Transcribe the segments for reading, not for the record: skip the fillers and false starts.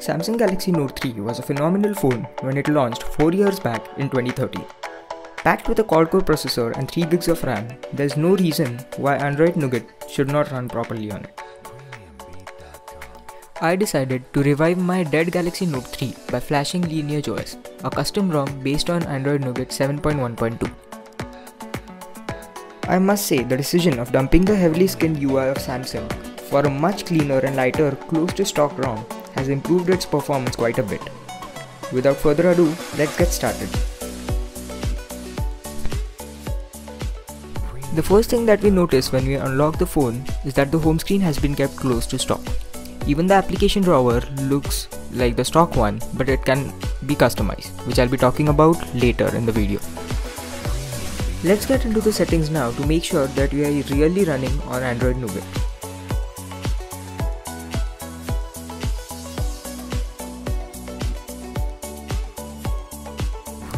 Samsung Galaxy Note 3 was a phenomenal phone when it launched 4 years back in 2013. Packed with a quad-core processor and 3 gigs of RAM, there's no reason why Android Nougat should not run properly on it. I decided to revive my dead Galaxy Note 3 by flashing Lineage OS, a custom ROM based on Android Nougat 7.1.2. I must say the decision of dumping the heavily skinned UI of Samsung for a much cleaner and lighter close to stock ROM has improved its performance quite a bit. Without further ado, let's get started. The first thing that we notice when we unlock the phone is that the home screen has been kept close to stock. Even the application drawer looks like the stock one, but it can be customized, which I'll be talking about later in the video. Let's get into the settings now to make sure that we are really running on Android Nougat.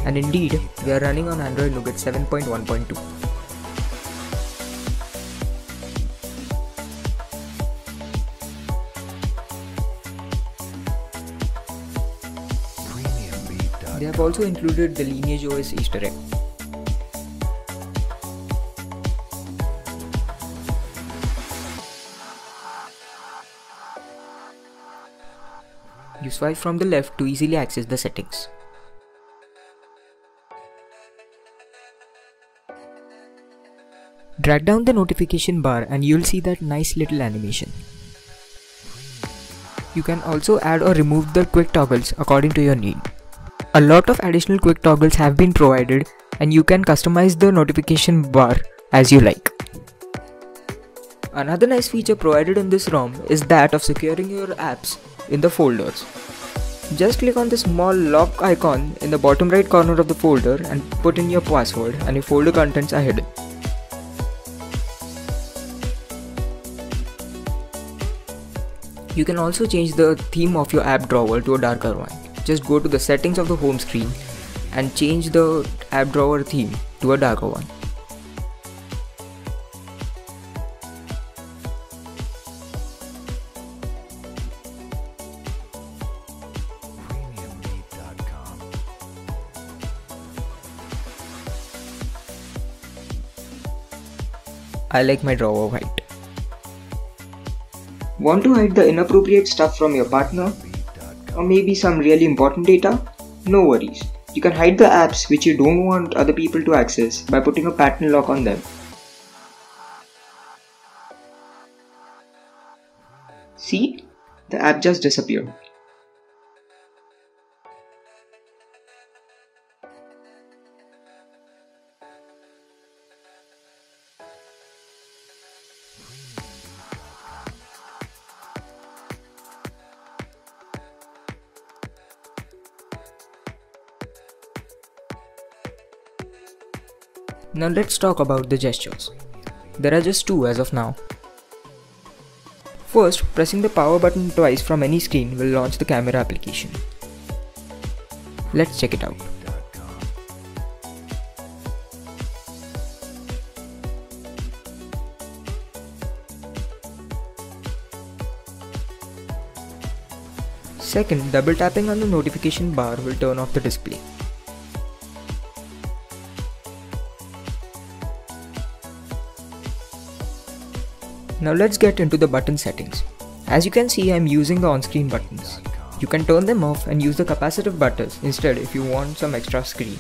And indeed, we are running on Android Nougat 7.1.2. They have also included the Lineage OS Easter egg. You swipe from the left to easily access the settings. Drag down the notification bar and you'll see that nice little animation. You can also add or remove the quick toggles according to your need. A lot of additional quick toggles have been provided and you can customize the notification bar as you like. Another nice feature provided in this ROM is that of securing your apps in the folders. Just click on the small lock icon in the bottom right corner of the folder and put in your password and your folder contents are hidden. You can also change the theme of your app drawer to a darker one. Just go to the settings of the home screen and change the app drawer theme to a darker one. I like my drawer white. Want to hide the inappropriate stuff from your partner? Or maybe some really important data? No worries. You can hide the apps which you don't want other people to access by putting a pattern lock on them. See? The app just disappeared. Now let's talk about the gestures. There are just two as of now. First, pressing the power button twice from any screen will launch the camera application. Let's check it out. Second, double tapping on the notification bar will turn off the display. Now let's get into the button settings. As you can see, I'm using the on-screen buttons. You can turn them off and use the capacitive buttons instead if you want some extra screen.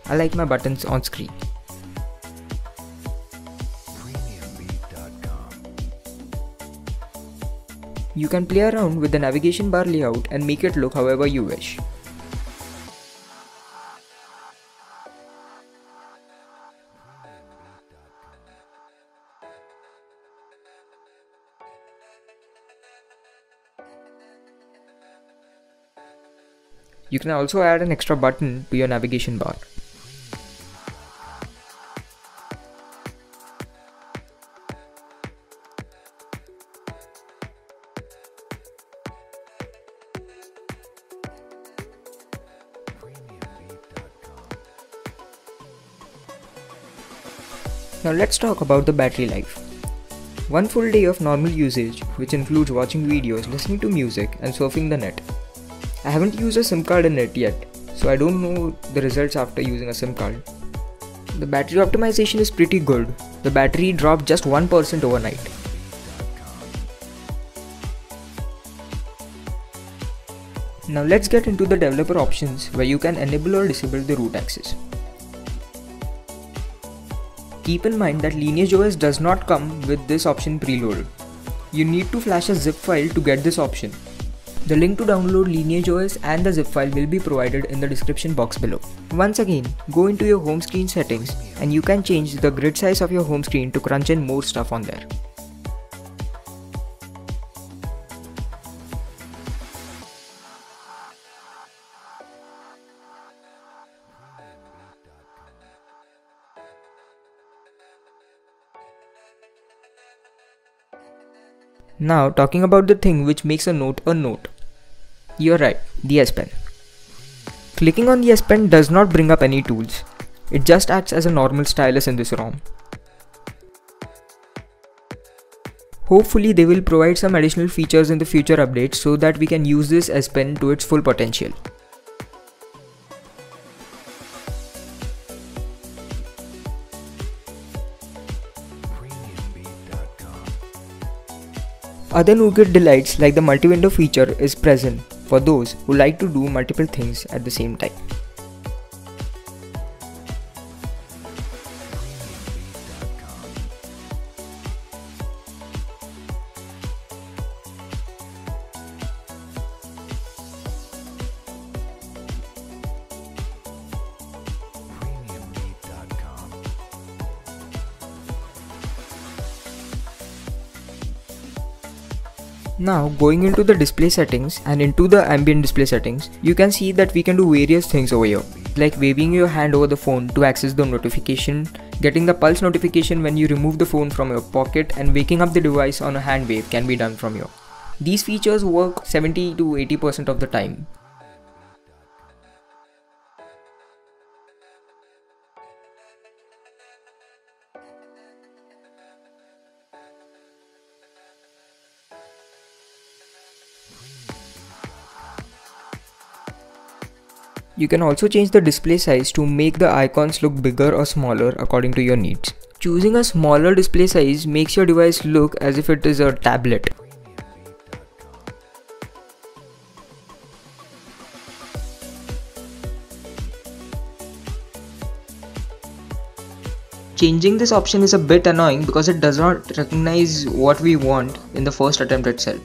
I like my buttons on screen. You can play around with the navigation bar layout and make it look however you wish. You can also add an extra button to your navigation bar. Now let's talk about the battery life. One full day of normal usage, which includes watching videos, listening to music and surfing the net. I haven't used a SIM card in it yet, so I don't know the results after using a SIM card. The battery optimization is pretty good. The battery dropped just 1% overnight. Now let's get into the developer options where you can enable or disable the root access. Keep in mind that Lineage OS does not come with this option preloaded. You need to flash a zip file to get this option. The link to download Lineage OS and the zip file will be provided in the description box below. Once again, go into your home screen settings and you can change the grid size of your home screen to crunch in more stuff on there. Now talking about the thing which makes a note. You're right, the S Pen. Clicking on the S Pen does not bring up any tools. It just acts as a normal stylus in this ROM. Hopefully they will provide some additional features in the future updates so that we can use this S Pen to its full potential. Other Nougat delights like the multi-window feature is present for those who like to do multiple things at the same time. Now going into the display settings and into the ambient display settings, you can see that we can do various things over here, like waving your hand over the phone to access the notification, getting the pulse notification when you remove the phone from your pocket, and waking up the device on a hand wave can be done from here. These features work 70 to 80% of the time. You can also change the display size to make the icons look bigger or smaller according to your needs. Choosing a smaller display size makes your device look as if it is a tablet. Changing this option is a bit annoying because it does not recognize what we want in the first attempt itself.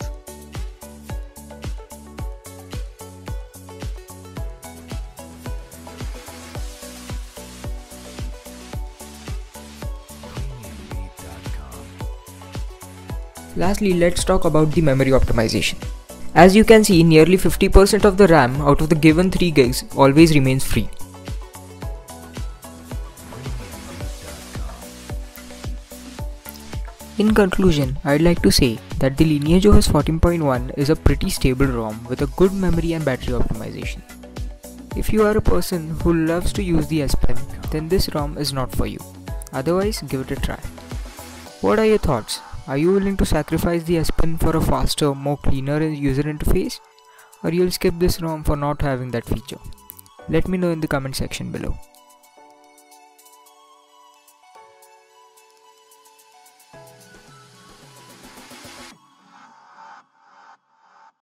Lastly, let's talk about the memory optimization. As you can see, nearly 50% of the RAM out of the given 3 gigs always remains free. In conclusion, I'd like to say that the Lineage OS 14.1 is a pretty stable ROM with a good memory and battery optimization. If you are a person who loves to use the S Pen, then this ROM is not for you. Otherwise, give it a try. What are your thoughts? Are you willing to sacrifice the S Pen for a faster, more cleaner user interface? Or you'll skip this ROM for not having that feature? Let me know in the comment section below.